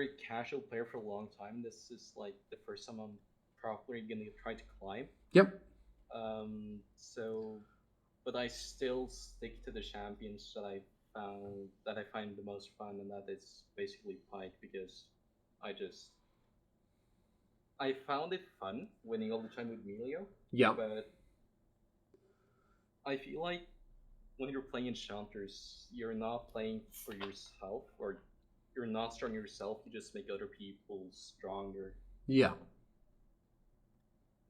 very casual player for a long time. This is like the first time I'm probably gonna try to climb. Yep. So, but I still stick to the champions that I find the most fun, and that is basically Pike because I just I found it fun winning all the time with Melio, Yep. but I feel like when you're playing enchanters, you're not playing for yourself, or you're not strong yourself. You just make other people stronger. Yeah.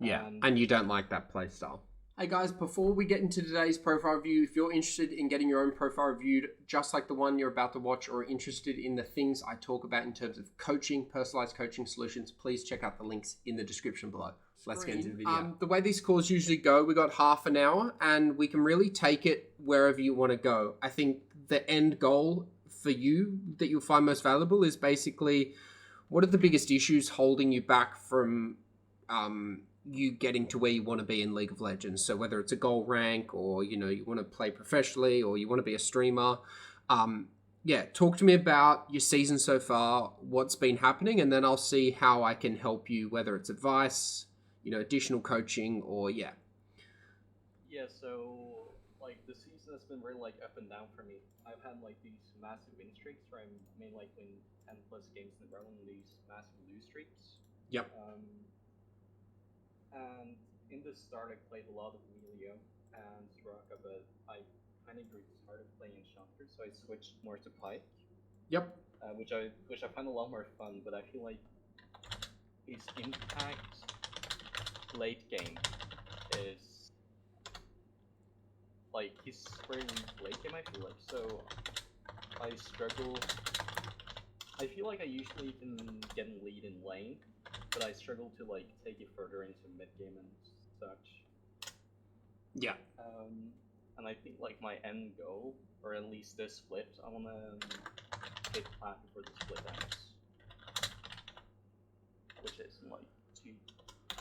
Yeah. And And you don't like that playstyle. Hey guys, before we get into today's profile review, if you're interested in getting your own profile reviewed, just like the one you're about to watch, or interested in the things I talk about in terms of coaching, personalized coaching solutions, please check out the links in the description below. Let's get into the video. The way these calls usually go, we got half an hour and we can really take it wherever you want to go. I think the end goal for you that you'll find most valuable is basically what are the biggest issues holding you back from you getting to where you want to be in League of Legends. So whether it's a goal rank or, you want to play professionally or you want to be a streamer. Talk to me about your season so far, what's been happening, and then I'll see how I can help you, whether it's advice, additional coaching or Yeah, so like the season has been very like up and down for me. I've had like these massive win streaks where I may like win 10 plus games in a row and these massive lose streaks. Yep. And in the start, I played a lot of Melio and Soraka, but I kind of grew tired of playing Enchanter, so I switched more to Pike. Yep. Which I find a lot more fun, but I feel like his impact late game is like he's very weak late game. I feel like so I struggle. I feel like I usually can get a lead in lane, but I struggle to like take it further into mid game and such. Yeah. And I think like my end goal, or at least this split, I wanna hit Plat before the split ends, which is in like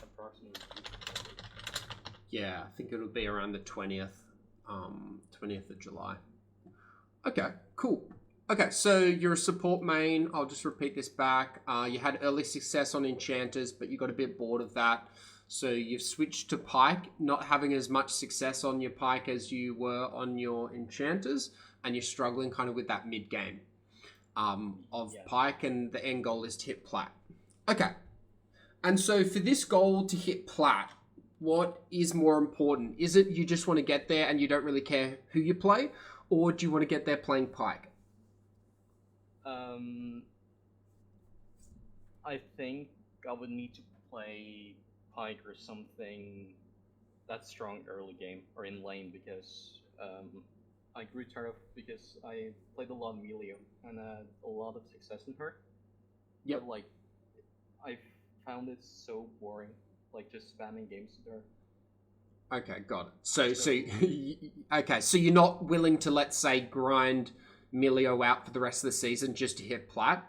approximately 2 days. Yeah, I think it'll be around the 20th of July. Okay, cool. Okay, so you're a support main. I'll just repeat this back. You had early success on Enchanters, but you got a bit bored of that. So you've switched to Pike, not having as much success on your Pike as you were on your Enchanters, and you're struggling kind of with that mid game of Pike, and the end goal is to hit Plat. Okay, and so for this goal to hit Plat, what is more important? Is it you just want to get there and you don't really care who you play, or do you want to get there playing Pike? I think I would need to play Pike or something that's strong early game or in lane because I grew tired of because I played a lot of Melio and had a lot of success in her. Yep. But, like I found it so boring, like just spamming games with her. Okay, got it. So okay, so you're not willing to, let's say, grind Melio out for the rest of the season just to hit Plat,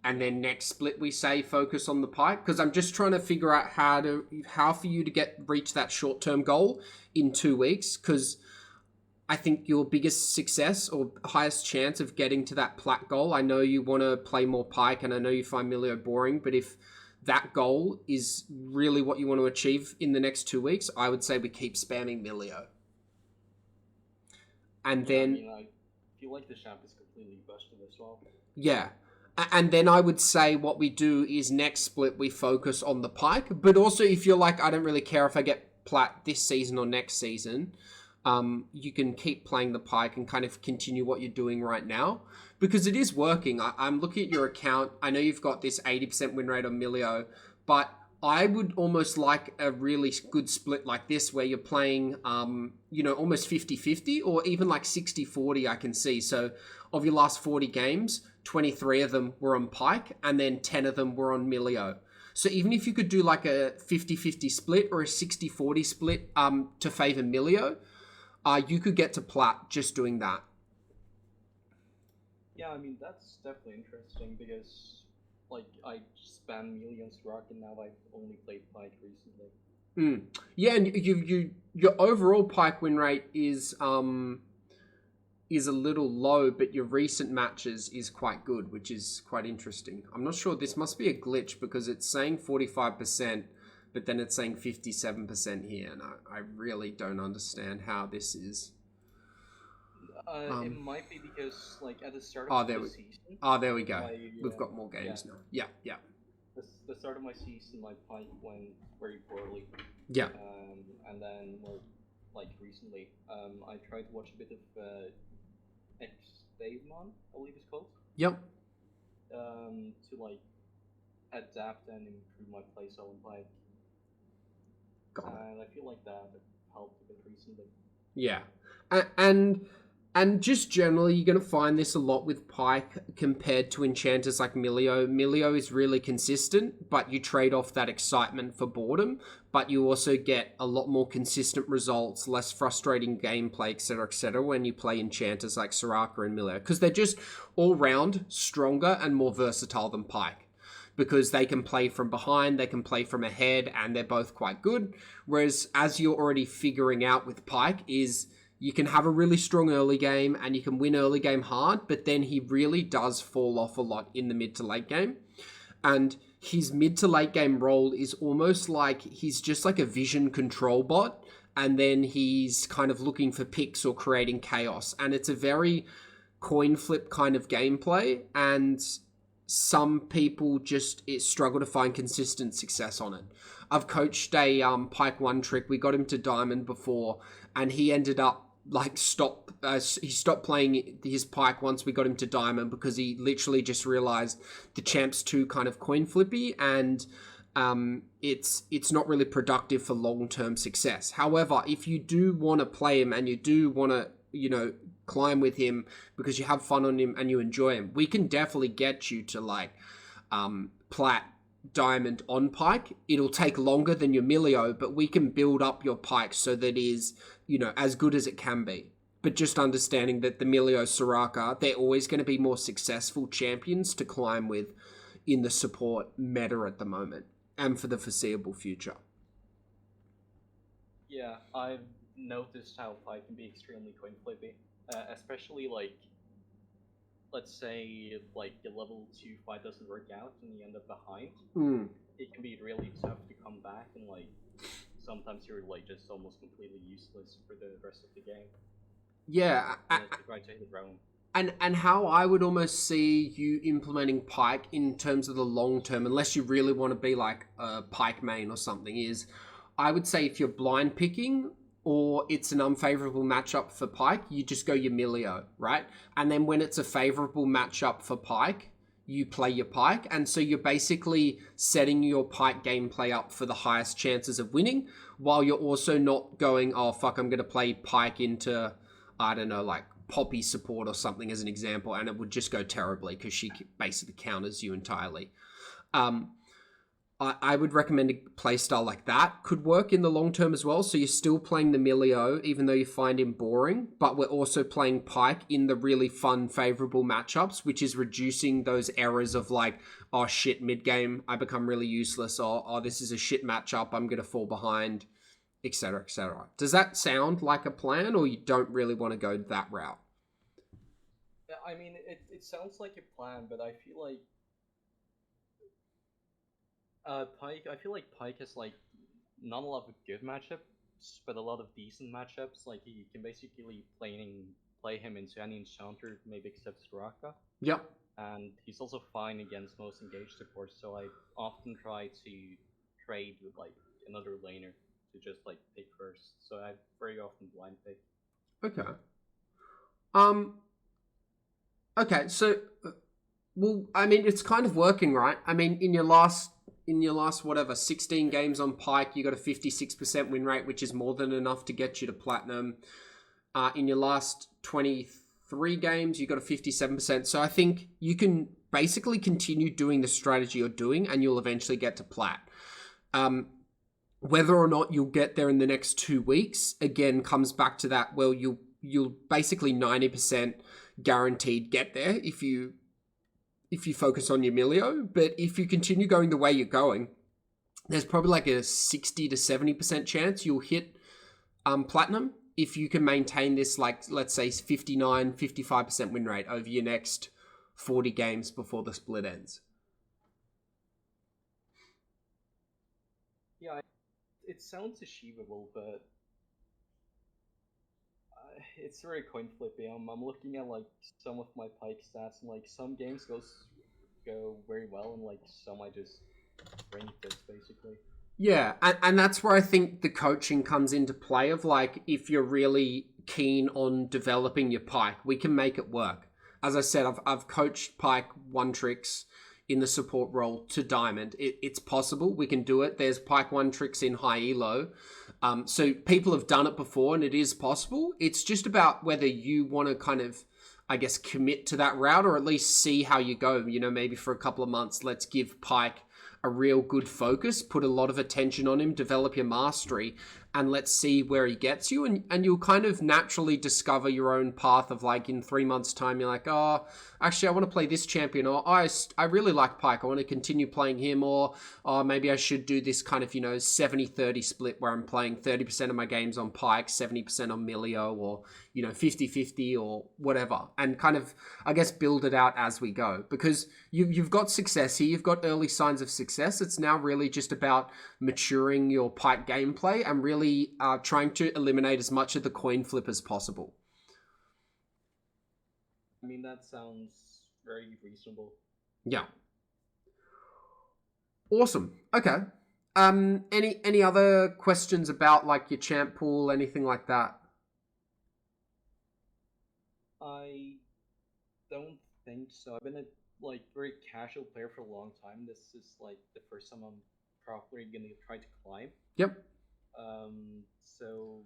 and then next split we say focus on the Pike, because I'm just trying to figure out how for you to reach that short-term goal in 2 weeks, because I think your biggest success or highest chance of getting to that Plat goal, I know you want to play more Pike and I know you find Melio boring, but if that goal is really what you want to achieve in the next 2 weeks, I would say we keep spamming Melio. And then... I mean, I feel like the champ is completely busted as well. Yeah. And then I would say what we do is next split we focus on the Pike. But also if you're like, I don't really care if I get Plat this season or next season, you can keep playing the Pike and kind of continue what you're doing right now. Because it is working. I'm looking at your account. I know you've got this 80% win rate on Melio, but I would almost like a really good split like this where you're playing, almost 50-50 or even like 60-40 I can see. So of your last 40 games, 23 of them were on Pike and then 10 of them were on Melio. So even if you could do like a 50-50 split or a 60-40 split to favor Melio, you could get to Plat just doing that. Yeah, I mean, that's definitely interesting because, like, I spam Millions Rock and now I've only played Pike recently. Yeah, and your overall Pike win rate is is a little low, but your recent matches is quite good, which is quite interesting. I'm not sure. This must be a glitch because it's saying 45%, but then it's saying 57% here, and I really don't understand how this is. It might be because like at the start Oh, of the season, there we go. my We've got more games now. Yeah, yeah, the start of my season, my pike went very poorly. yeah. And then well, like recently, I tried to watch a bit of Xdavemon, I believe it's called. Yep. To like adapt and improve my playstyle and pike. And I feel like that helped a bit recently. Yeah, and just generally, you're going to find this a lot with Pike compared to enchanters like Milio. Milio is really consistent, but you trade off that excitement for boredom, but you also get a lot more consistent results, less frustrating gameplay, etc., when you play enchanters like Soraka and Milio, because they're just all round stronger and more versatile than Pike. Because they can play from behind, they can play from ahead, and they're both quite good. Whereas, as you're already figuring out with Pike, is you can have a really strong early game and you can win early game hard, but then he really does fall off a lot in the mid to late game. And his mid to late game role is almost like he's just like a vision control bot, and then he's kind of looking for picks or creating chaos. And it's a very coin flip kind of gameplay, and some people just struggle to find consistent success on it. I've coached a Pike 1 trick. We got him to Diamond before, and he ended up like he stopped playing his Pike once we got him to Diamond because he literally just realized the Champ's 2 kind of coin flippy, and it's not really productive for long-term success. However, if you do want to play him and you do want to, climb with him because you have fun on him and you enjoy him, we can definitely get you to like Plat, Diamond on Pike. It'll take longer than your Milio, but we can build up your Pike so that it is, as good as it can be. But just understanding that the Milio, Soraka, they're always going to be more successful champions to climb with in the support meta at the moment and for the foreseeable future. Yeah, I've noticed how Pike can be extremely coin flippy. Especially like, let's say if like the level 2 fight doesn't work out and you end up behind, it can be really tough to come back, and like sometimes you're like just almost completely useless for the rest of the game. Yeah, try to hit the ground. And how I would almost see you implementing Pike in terms of the long term, unless you really want to be like a Pike main or something, is I would say if you're blind picking or it's an unfavorable matchup for Pike, you just go your Milio, right? And then when it's a favorable matchup for Pike, you play your Pike. And so you're basically setting your Pike gameplay up for the highest chances of winning, while you're also not going, oh, fuck, I'm going to play Pike into, I don't know, like Poppy support or something as an example, and it would just go terribly because she basically counters you entirely. I would recommend a playstyle like that. Could work in the long term as well. So you're still playing the Milio, even though you find him boring, but we're also playing Pike in the really fun, favorable matchups, which is reducing those errors of like, oh shit, mid game, I become really useless, or oh, this is a shit matchup, I'm going to fall behind, etc., etc. Does that sound like a plan, or you don't really want to go that route? Yeah, I mean, it sounds like a plan, but I feel like Pike. I feel like Pike has like not a lot of good matchups, but a lot of decent matchups. Like you can basically play him into any enchanter, maybe except Soraka. Yep. And he's also fine against most engaged supports. So I often try to trade with like another laner to just like pick first. So I very often blind pick. Okay. Okay. So, well, I mean, it's kind of working, right? I mean, in your last whatever 16 games on Pike, you got a 56% win rate, which is more than enough to get you to platinum. In your last 23 games, you got a 57%. So I think you can basically continue doing the strategy you're doing, and you'll eventually get to plat. Whether or not you'll get there in the next 2 weeks, again, comes back to that. Well, you'll basically 90% guaranteed get there if you focus on your Milio. But if you continue going the way you're going, there's probably like a 60 to 70% chance you'll hit platinum. if you can maintain this, like, let's say 55% win rate over your next 40 games before the split ends? Yeah, it sounds achievable, but it's very coin flippy. I'm looking at like some of my pike stats, and like some games go very well, and like some I just brain fist basically. Yeah, and that's where I think the coaching comes into play of like, if you're really keen on developing your pike, we can make it work. As I said, I've coached pike one tricks in the support role to diamond. It's possible. We can do it. There's pike one tricks in high elo. So people have done it before and it is possible. It's just about whether you want to kind of, I guess, commit to that route or at least see how you go. You know, maybe for a couple of months, let's give pike a real good focus, put a lot of attention on him, develop your mastery, and let's see where he gets you. And you'll kind of naturally discover your own path of like, in 3 months' time, you're like, oh, actually, I want to play this champion, or I really like Pike, I want to continue playing him, or oh, maybe I should do this kind of, 70-30 split where I'm playing 30% of my games on Pike, 70% on Milio, or, 50-50 or whatever, and kind of, I guess, build it out as we go. Because you've got success here, you've got early signs of success. It's now really just about maturing your Pike gameplay and really trying to eliminate as much of the coin flip as possible. I mean, that sounds very reasonable. Yeah. Awesome. Okay. Any other questions about like your champ pool, anything like that? I don't think so. I've been a like very casual player for a long time. This is like the first time I'm properly gonna try to climb. Yep. So,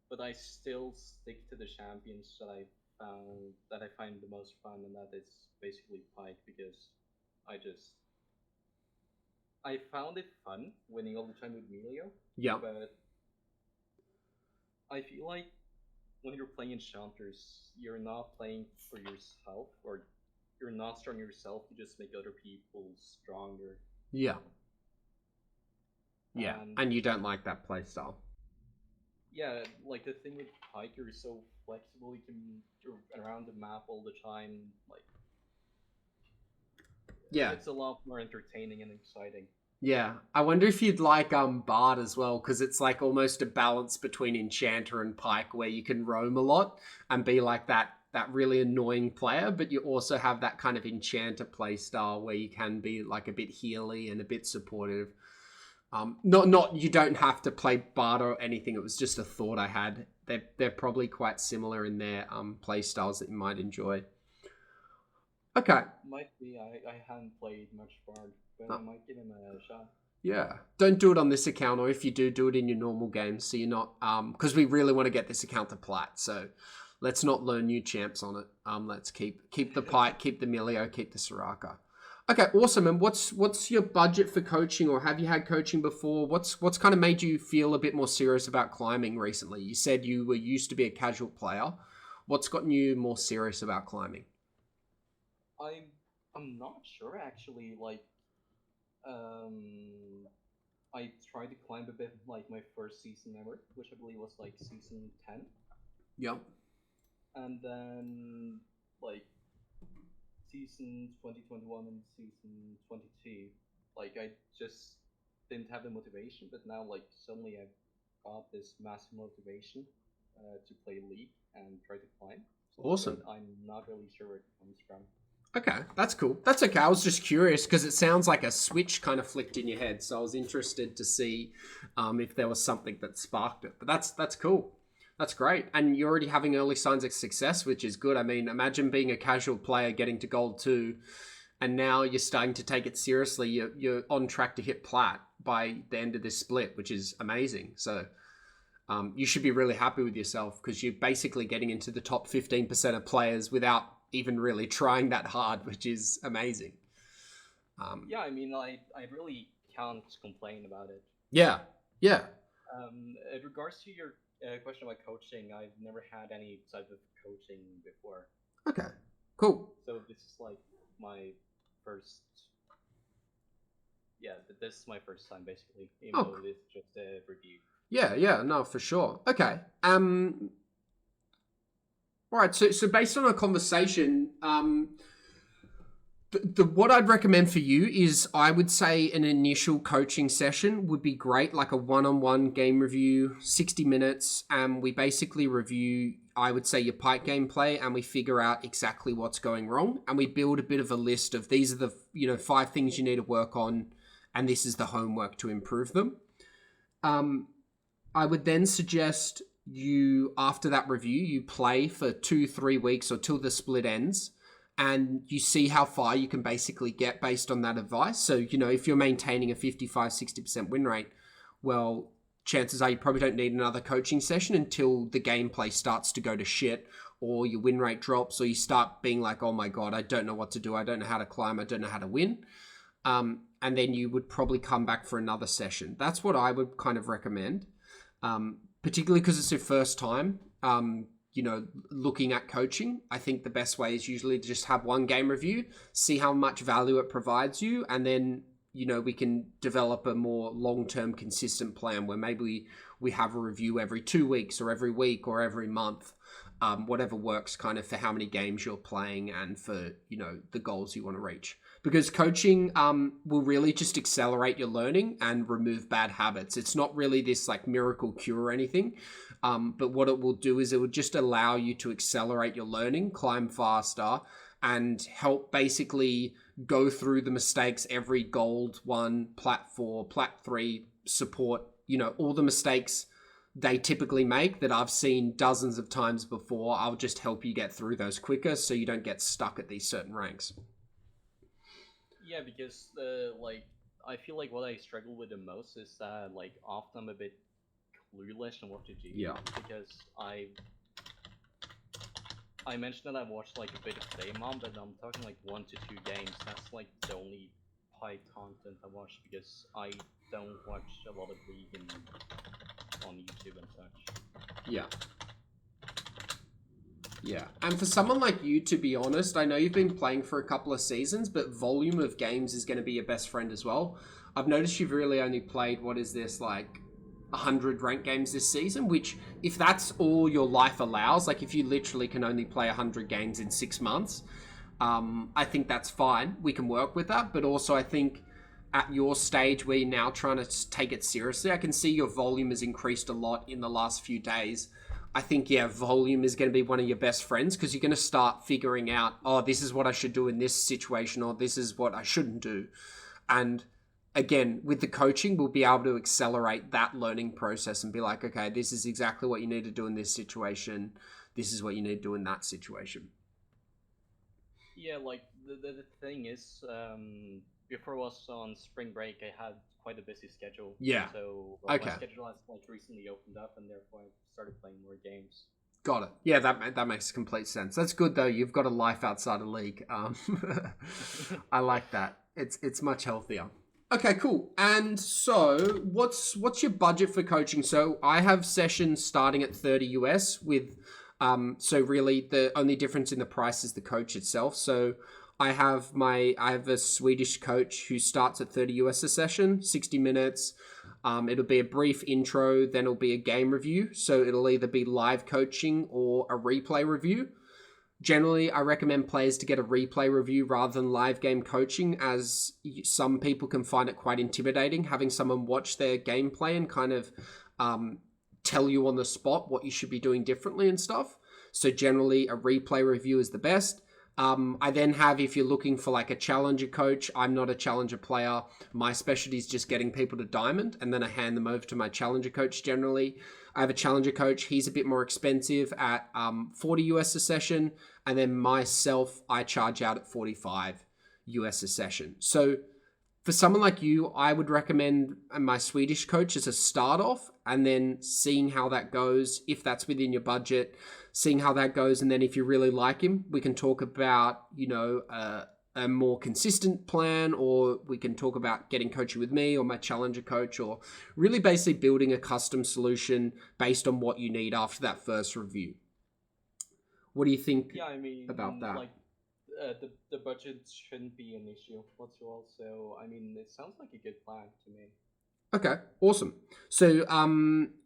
but I still stick to the champions that I find the most fun, and that is basically Pike because I found it fun winning all the time with Melio. Yep. But I feel like when you're playing enchanters, you're not playing for yourself, or you're not strong yourself to just make other people stronger. Yeah. Yeah, and you don't like that playstyle. Yeah, like the thing with Pike, you're so flexible. You're around the map all the time. Like, yeah, it's a lot more entertaining and exciting. Yeah, I wonder if you'd like Bard as well, because it's like almost a balance between Enchanter and Pike, where you can roam a lot and be like that really annoying player, but you also have that kind of Enchanter play style where you can be like a bit healy and a bit supportive. Not you don't have to play Bard or anything. It was just a thought I had. They're probably quite similar in their play styles that you might enjoy. Okay. Might be. I haven't played much Bard, but I might give him a shot. Yeah. Don't do it on this account, or if you do it in your normal games, so you're not because we really want to get this account to Plat. So let's not learn new champs on it. Let's keep the Pike, keep the Milio, keep the Soraka. Okay, awesome. And what's your budget for coaching, or have you had coaching before? What's kind of made you feel a bit more serious about climbing recently? You said you were used to be a casual player. What's gotten you more serious about climbing? I'm not sure actually. Like, I tried to climb a bit like my first season ever, which I believe was like season 10. Yep. And then like season 2021 and season 22, like I just didn't have the motivation, but now like suddenly I've got this massive motivation to play League and try to climb. Awesome. But I'm not really sure where it comes from. Okay, that's cool. That's okay. I was just curious because it sounds like a switch kind of flicked in your head, so I was interested to see if there was something that sparked it. But that's cool. That's great. And you're already having early signs of success, which is good. I mean, imagine being a casual player getting to Gold 2, and now you're starting to take it seriously. You're on track to hit Plat by the end of this split, which is amazing. So you should be really happy with yourself because you're basically getting into the top 15% of players without even really trying that hard, which is amazing. Yeah, I mean, I really can't complain about it. Yeah. In regards to your question about coaching, I've never had any type of coaching before. Okay, cool. So this is like my first. Yeah, this is my first time basically, even though it is just a review. Yeah, no, for sure. Okay. All right. So based on our conversation, what I'd recommend for you is I would say an initial coaching session would be great, like a one-on-one game review, 60 minutes, and we basically review, I would say, your pike gameplay, and we figure out exactly what's going wrong, and we build a bit of a list of these are the 5 things you need to work on, and this is the homework to improve them. I would then suggest you, after that review, you play for 2-3 weeks or till the split ends, and you see how far you can basically get based on that advice. So, if you're maintaining a 55-60% win rate, well, chances are you probably don't need another coaching session until the gameplay starts to go to shit, or your win rate drops, or you start being like, oh my God, I don't know what to do. I don't know how to climb. I don't know how to win. And then you would probably come back for another session. That's what I would kind of recommend, particularly because it's your first time. Looking at coaching, I think the best way is usually to just have one game review, see how much value it provides you, and then, we can develop a more long-term consistent plan where maybe we have a review every 2 weeks or every week or every month, whatever works kind of for how many games you're playing and for, the goals you want to reach. Because coaching will really just accelerate your learning and remove bad habits. It's not really this like miracle cure or anything. But what it will do is it will just allow you to accelerate your learning, climb faster, and help basically go through the mistakes every gold 1, Plat 4, Plat 3 support, all the mistakes they typically make that I've seen dozens of times before. I'll just help you get through those quicker so you don't get stuck at these certain ranks. Yeah, because I feel like what I struggle with the most is that often I'm a bit clueless on what to do. Yeah. Because I mentioned that I watched a bit of Daemon, but I'm talking 1 to 2 games. That's the only Pi content I watch because I don't watch a lot of League on YouTube and such. Yeah. Yeah. And for someone like you, to be honest, I know you've been playing for a couple of seasons, but volume of games is going to be your best friend as well. I've noticed you've really only played, 100 ranked games this season, which if that's all your life allows, if you literally can only play 100 games in 6 months, I think that's fine. We can work with that. But also I think at your stage where you're now trying to take it seriously, I can see your volume has increased a lot in the last few days. I think, volume is going to be one of your best friends because you're going to start figuring out, oh, this is what I should do in this situation, or this is what I shouldn't do. And again, with the coaching, we'll be able to accelerate that learning process and be like, okay, this is exactly what you need to do in this situation. This is what you need to do in that situation. Yeah, the thing is, before I was on spring break, I had quite a busy schedule. Yeah. So okay. My schedule has recently opened up, and therefore I started playing more games. Got it. Yeah, that makes complete sense. That's good though. You've got a life outside of League. I like that. It's much healthier. Okay, cool. And so, what's your budget for coaching? So I have sessions starting at 30 US with. So really, the only difference in the price is the coach itself. So I have a Swedish coach who starts at 30 US a session, 60 minutes. It'll be a brief intro, then it'll be a game review. So it'll either be live coaching or a replay review. Generally, I recommend players to get a replay review rather than live game coaching, as some people can find it quite intimidating having someone watch their gameplay and kind of tell you on the spot what you should be doing differently and stuff. So generally, a replay review is the best. I then have, if you're looking for a challenger coach, I'm not a challenger player. My specialty is just getting people to diamond, and then I hand them over to my challenger coach generally. I have a challenger coach. He's a bit more expensive at 40 US a session. And then myself, I charge out at 45 US a session. So for someone like you, I would recommend my Swedish coach as a start off, and then seeing how that goes, if that's within your budget, seeing how that goes. And then if you really like him, we can talk about, a more consistent plan, or we can talk about getting coaching with me or my challenger coach, or really basically building a custom solution based on what you need after that first review. What do you think about that? The budget shouldn't be an issue whatsoever. So, it sounds like a good plan to me. Okay, awesome. So,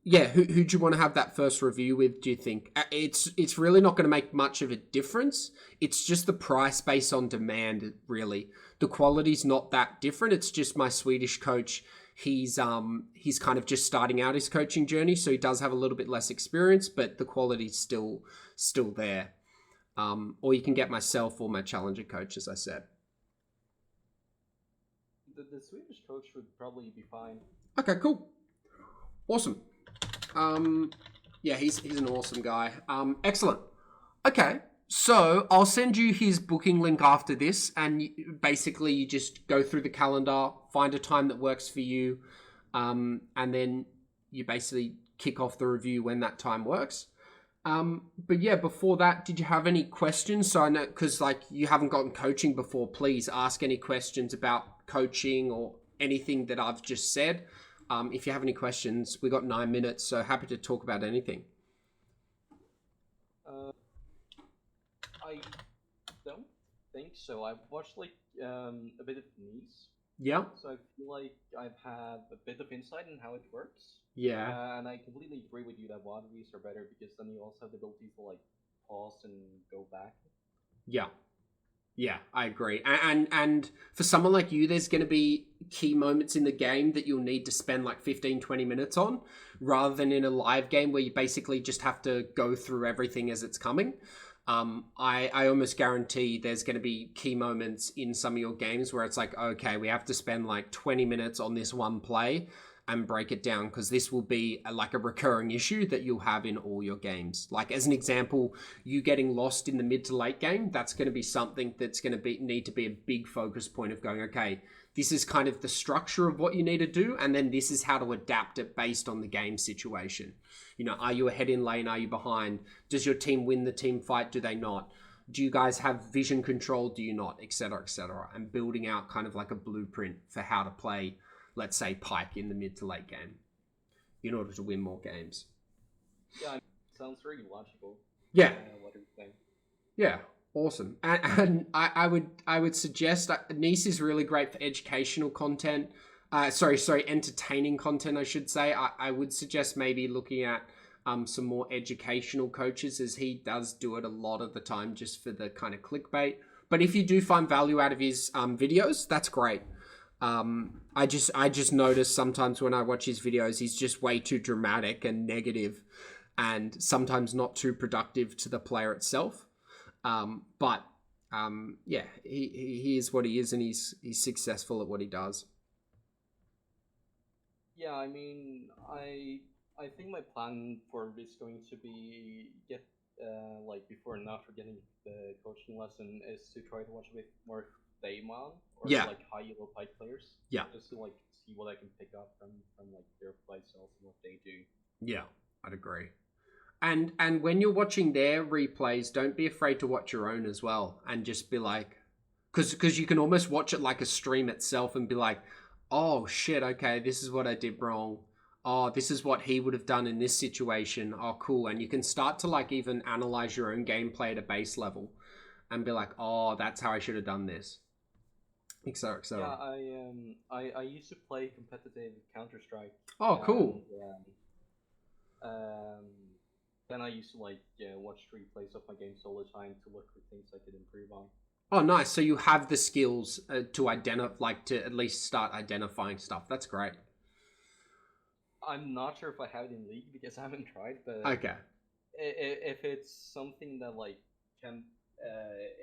yeah, who do you want to have that first review with? Do you think it's really not going to make much of a difference? It's just the price based on demand, really. The quality's not that different. It's just my Swedish coach. He's kind of just starting out his coaching journey, so he does have a little bit less experience, but the quality's still there. Or you can get myself or my challenger coach, as I said. The Swedish coach would probably be fine. Okay, cool, awesome. Yeah, he's an awesome guy. Excellent. Okay, so I'll send you his booking link after this, and basically you just go through the calendar, find a time that works for you, and then you basically kick off the review when that time works. But yeah, before that, did you have any questions? So I know, because like you haven't gotten coaching before, please ask any questions about coaching or anything that I've just said. If you have any questions, we got 9 minutes, so happy to talk about anything. I don't think so. I've watched like a bit of Nice, Yeah. so I feel like I've had a bit of insight in how it works. Yeah. And I completely agree with you that WOD reviews are better because then you also have the ability to like pause and go back. Yeah. Yeah, I agree. And for someone like you, there's going to be key moments in the game that you'll need to spend like 15, 20 minutes on, rather than in a live game where you basically just have to go through everything as it's coming. I almost guarantee there's going to be key moments in some of your games where it's like, okay, we have to spend like 20 minutes on this one play and break it down, because this will be like a recurring issue that you'll have in all your games. Like as an example, you getting lost in the mid to late game, that's going to be something that's going to need to be a big focus point of going, okay, this is kind of the structure of what you need to do, and then this is how to adapt it based on the game situation. You know, are you ahead in lane? Are you behind? Does your team win the team fight? Do they not? Do you guys have vision control? Do you not? Etc. etc. And building out kind of like a blueprint for how to play, let's say, Pike in the mid to late game in order to win more games. Yeah, it sounds very logical. Yeah. What are you saying? Yeah. Awesome. And I would suggest Nice is really great for educational content. Sorry, entertaining content, I should say. I would suggest maybe looking at some more educational coaches, as he does do it a lot of the time just for the kind of clickbait. But if you do find value out of his videos, that's great. I just notice sometimes when I watch his videos, he's just way too dramatic and negative, and sometimes not too productive to the player itself. But yeah, he is what he is, and he's successful at what he does. Yeah, I mean, I think my plan for this going to be get like before and after getting the coaching lesson is to try to watch a bit more Daemon or Yeah. like high elo Pike players. Yeah. Just to like see what I can pick up from like their play styles and what they do. Yeah, I'd agree. And when you're watching their replays, don't be afraid to watch your own as well, and just be like, because you can almost watch it like a stream itself and be like, oh shit, okay, this is what I did wrong. Oh, this is what he would have done in this situation. Oh, cool. And you can start to like even analyze your own gameplay at a base level and be like, oh, that's how I should have done this. Etc. etc. Yeah, I used to play competitive Counter Strike. Oh, cool. Then I used to like watch replays of my games all the time to look for things I could improve on. Oh, nice. So you have the skills to identify, like to at least start identifying stuff. That's great. I'm not sure if I have it in League because I haven't tried, but Okay. If it's something that like can,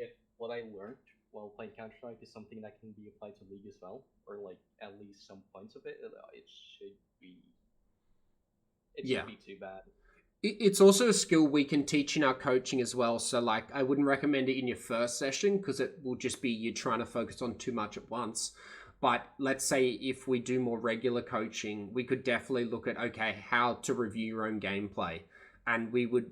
if what I learned while playing Counter Strike is something that can be applied to League as well, or like at least some points of it, it should be. It shouldn't be too bad. It's also a skill we can teach in our coaching as well. So like, I wouldn't recommend it in your first session because it will just be you trying to focus on too much at once. But let's say if we do more regular coaching, we could definitely look at, okay, how to review your own gameplay. And we would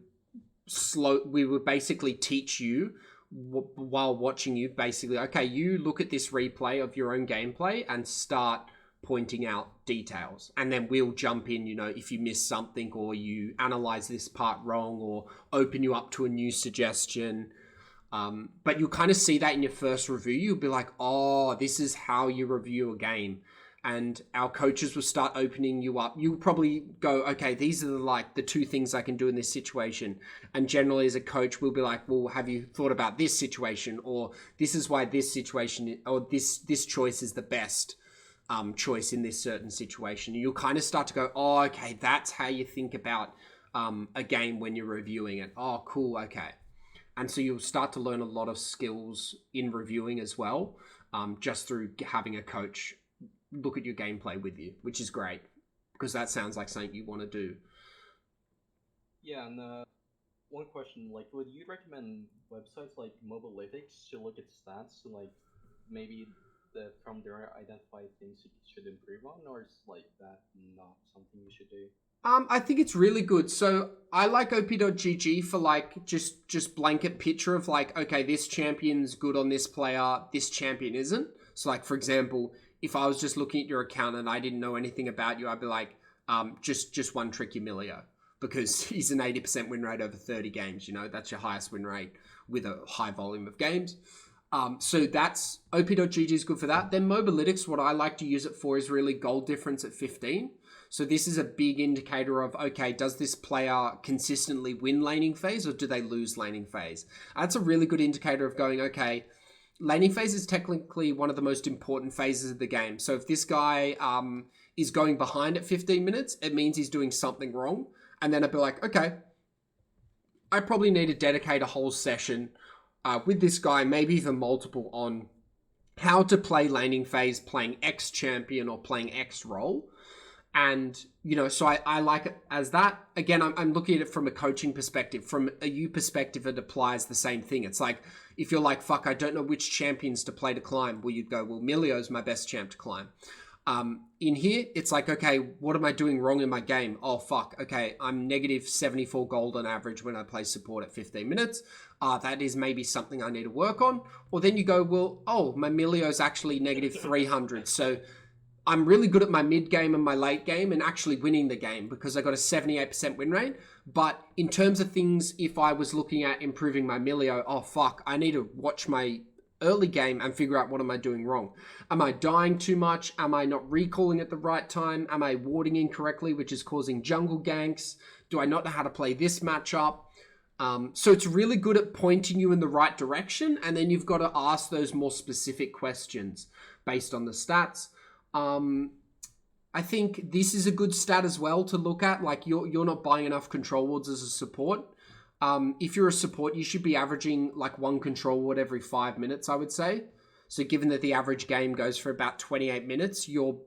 basically teach you while watching you, basically, okay, you look at this replay of your own gameplay and start pointing out details, and then we'll jump in, you know, if you miss something or you analyze this part wrong, or open you up to a new suggestion. But you'll kind of see that in your first review. You'll be like, oh, this is how you review a game. and our coaches will start opening you up. You'll probably go, okay, these are the two things I can do in this situation. And generally as a coach, we'll be like, well, have you thought about this situation? Or this is why this situation, or this choice is the best choice in this certain situation. You'll kind of start to go, oh, okay, that's how you think about a game when you're reviewing it. Oh, cool, okay. And so you'll start to learn a lot of skills in reviewing as well, just through having a coach look at your gameplay with you, which is great, because that sounds like something you want to do. Yeah, and one question, like, would you recommend websites like Mobalytics to look at stats to, like, maybe from there identify things you should improve on, or is, like, that not something you should do? I think it's really good. So I like op.gg for like just blanket picture of like, okay, this champion's good on this player, this champion isn't. So like, for example, if I was just looking at your account and I didn't know anything about you, I'd be like, just one trick Emilio, because he's an 80% win rate over 30 games. You know, that's your highest win rate with a high volume of games. So that's op.gg is good for that. Then Mobalytics, what I like to use it for is really goal difference at 15. So this is a big indicator of, okay, does this player consistently win laning phase or do they lose laning phase? That's a really good indicator of going, okay, laning phase is technically one of the most important phases of the game. So if this guy is going behind at 15 minutes, it means he's doing something wrong. And then I'd be like, okay, I probably need to dedicate a whole session with this guy, maybe even multiple, on how to play laning phase, playing X champion or playing X role. And, you know, so I like it as that. Again, I'm looking at it from a coaching perspective. From a you perspective, it applies the same thing. It's like, if you're like, fuck, I don't know which champions to play to climb, well, you'd go, well, Milio's my best champ to climb. In here, it's like, okay, what am I doing wrong in my game? Oh, fuck, okay, I'm negative 74 gold on average when I play support at 15 minutes. That is maybe something I need to work on. Or then you go, well, oh, my Milio's actually negative 300. So I'm really good at my mid game and my late game and actually winning the game because I got a 78% win rate. But in terms of things, if I was looking at improving my Milio, oh fuck, I need to watch my early game and figure out what am I doing wrong. Am I dying too much? Am I not recalling at the right time? Am I warding incorrectly, which is causing jungle ganks? Do I not know how to play this matchup? So it's really good at pointing you in the right direction, and then you've got to ask those more specific questions based on the stats. I think this is a good stat as well to look at. Like you're not buying enough control wards as a support. If you're a support, you should be averaging like one control ward every 5 minutes, I would say. So given that the average game goes for about 28 minutes, you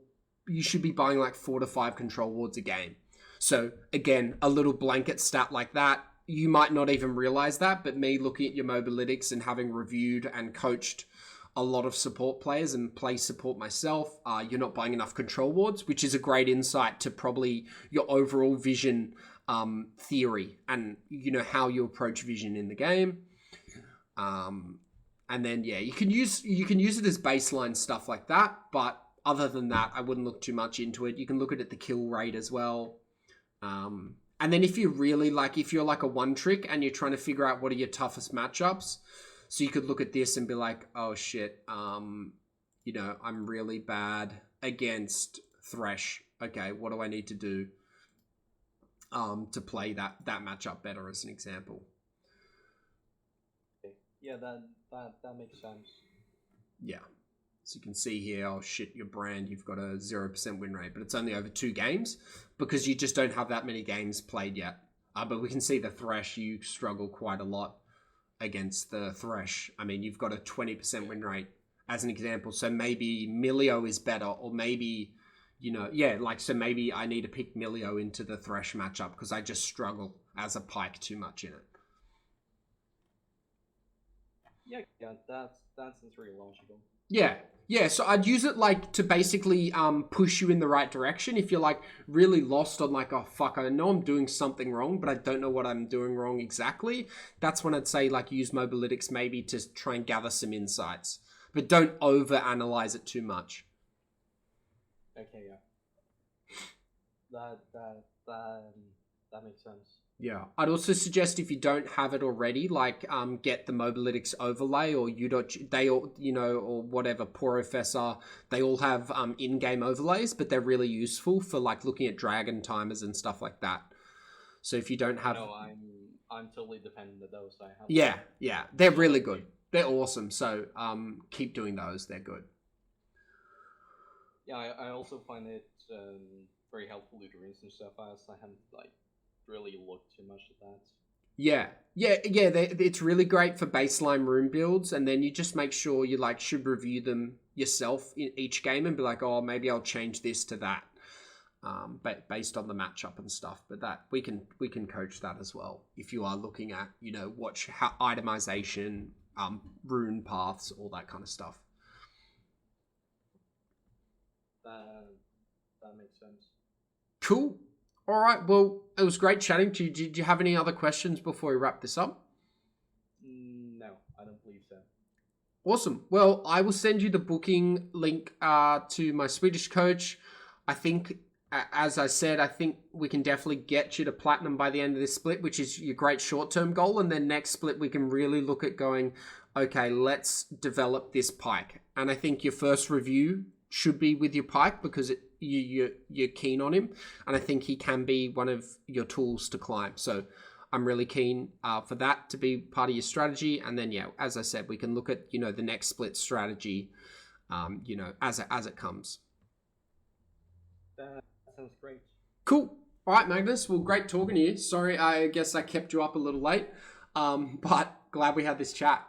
should be buying like 4 to 5 control wards a game. So again, a little blanket stat like that, you might not even realize that, but me looking at your Mobalytics and having reviewed and coached a lot of support players and play support myself, you're not buying enough control wards, which is a great insight to probably your overall vision theory and, you know, how you approach vision in the game. And then, yeah, you can use it as baseline stuff like that. But other than that, I wouldn't look too much into it. You can look at the kill rate as well. And then if you really if you're like a one trick and you're trying to figure out what are your toughest matchups, so you could look at this and be like, oh shit, you know, I'm really bad against Thresh. Okay, what do I need to do to play that matchup better, as an example? Yeah, that makes sense. Yeah. So you can see here, oh shit, your brand, you've got a 0% win rate, but it's only over 2 games because you just don't have that many games played yet. But we can see the Thresh, you struggle quite a lot against the Thresh. I mean, you've got a 20% win rate as an example. So maybe Milio is better, or maybe, you know, yeah, like, so maybe I need to pick Milio into the Thresh matchup because I just struggle as a Pike too much in it. Yeah, that sounds really logical. Yeah, so I'd use it like to basically push you in the right direction. If you're like really lost on like, oh fuck, I know I'm doing something wrong, but I don't know what I'm doing wrong exactly. That's when I'd say like use Mobalytics maybe to try and gather some insights, but don't over analyze it too much. Okay, yeah. That makes sense. Yeah, I'd also suggest if you don't have it already, like get the Mobalytics overlay or they all, or whatever Professor, they all have in-game overlays, but they're really useful for like looking at dragon timers and stuff like that. So if you don't have, No, I'm totally dependent on those. I have yeah, like yeah, they're so really many. good. They're awesome. So keep doing those. They're good. Yeah, I also find it very helpful with runes and stuff. As I haven't like really looked too much at that. Yeah, yeah. It's really great for baseline room builds, and then you just make sure you like should review them yourself in each game and be like, oh, maybe I'll change this to that, but based on the matchup and stuff. But that we can coach that as well if you are looking at watch how itemization, rune paths, all that kind of stuff. That makes sense. Cool. All right. Well, it was great chatting to you. Did you have any other questions before we wrap this up? No, I don't believe so. Awesome. Well, I will send you the booking link to my Swedish coach. I think, as I said, I think we can definitely get you to platinum by the end of this split, which is your great short-term goal. And then next split, we can really look at going, okay, let's develop this pike. And I think your first review should be with your pike because you're keen on him. And I think he can be one of your tools to climb. So I'm really keen for that to be part of your strategy. And then, yeah, as I said, we can look at, the next split strategy, as it comes. That sounds great. Cool. All right, Magnus. Well, great talking to you. Sorry, I guess I kept you up a little late, but glad we had this chat.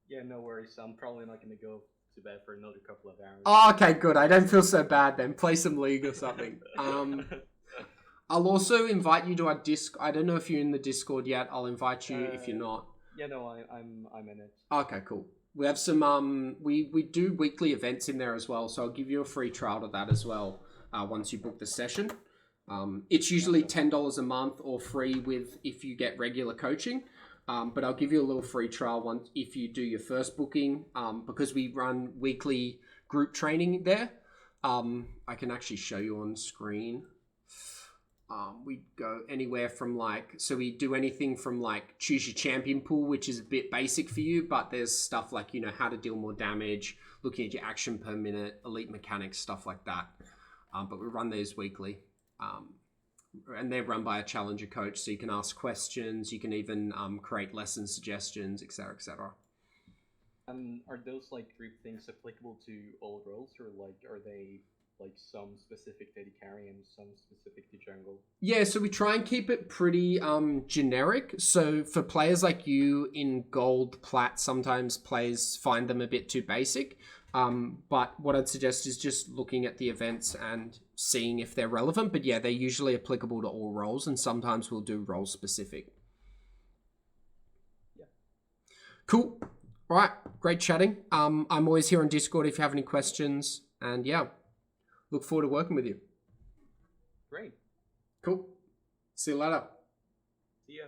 Yeah, no worries. I'm probably not going to go to bed for another couple of hours. Oh, okay, good. I don't feel so bad then. Play some League or something. I'll also invite you to our Discord. I don't know if you're in the Discord yet. I'll invite you if you're not. Yeah, no, I'm in it. Okay, cool. We have some we do weekly events in there as well, so I'll give you a free trial to that as well once you book the session. It's usually $10 a month or free with if you get regular coaching. But I'll give you a little free trial once if you do your first booking because we run weekly group training there. I can actually show you on screen. We go anywhere from so we do anything from choose your champion pool, which is a bit basic for you, but there's stuff like, how to deal more damage, looking at your action per minute, elite mechanics, stuff like that. But we run these weekly. And they're run by a challenger coach, so you can ask questions, you can even create lesson suggestions, etc., etc. Are those group things applicable to all roles, or are they some specific to the carry and some specific to jungle? Yeah, so we try and keep it pretty generic. So for players like you in gold, plat, sometimes players find them a bit too basic. But what I'd suggest is just looking at the events and seeing if they're relevant. But yeah, they're usually applicable to all roles, and sometimes we'll do role specific. Yeah. Cool. All right. Great chatting. I'm always here on Discord if you have any questions. And yeah, look forward to working with you. Great. Cool. See you later. See ya.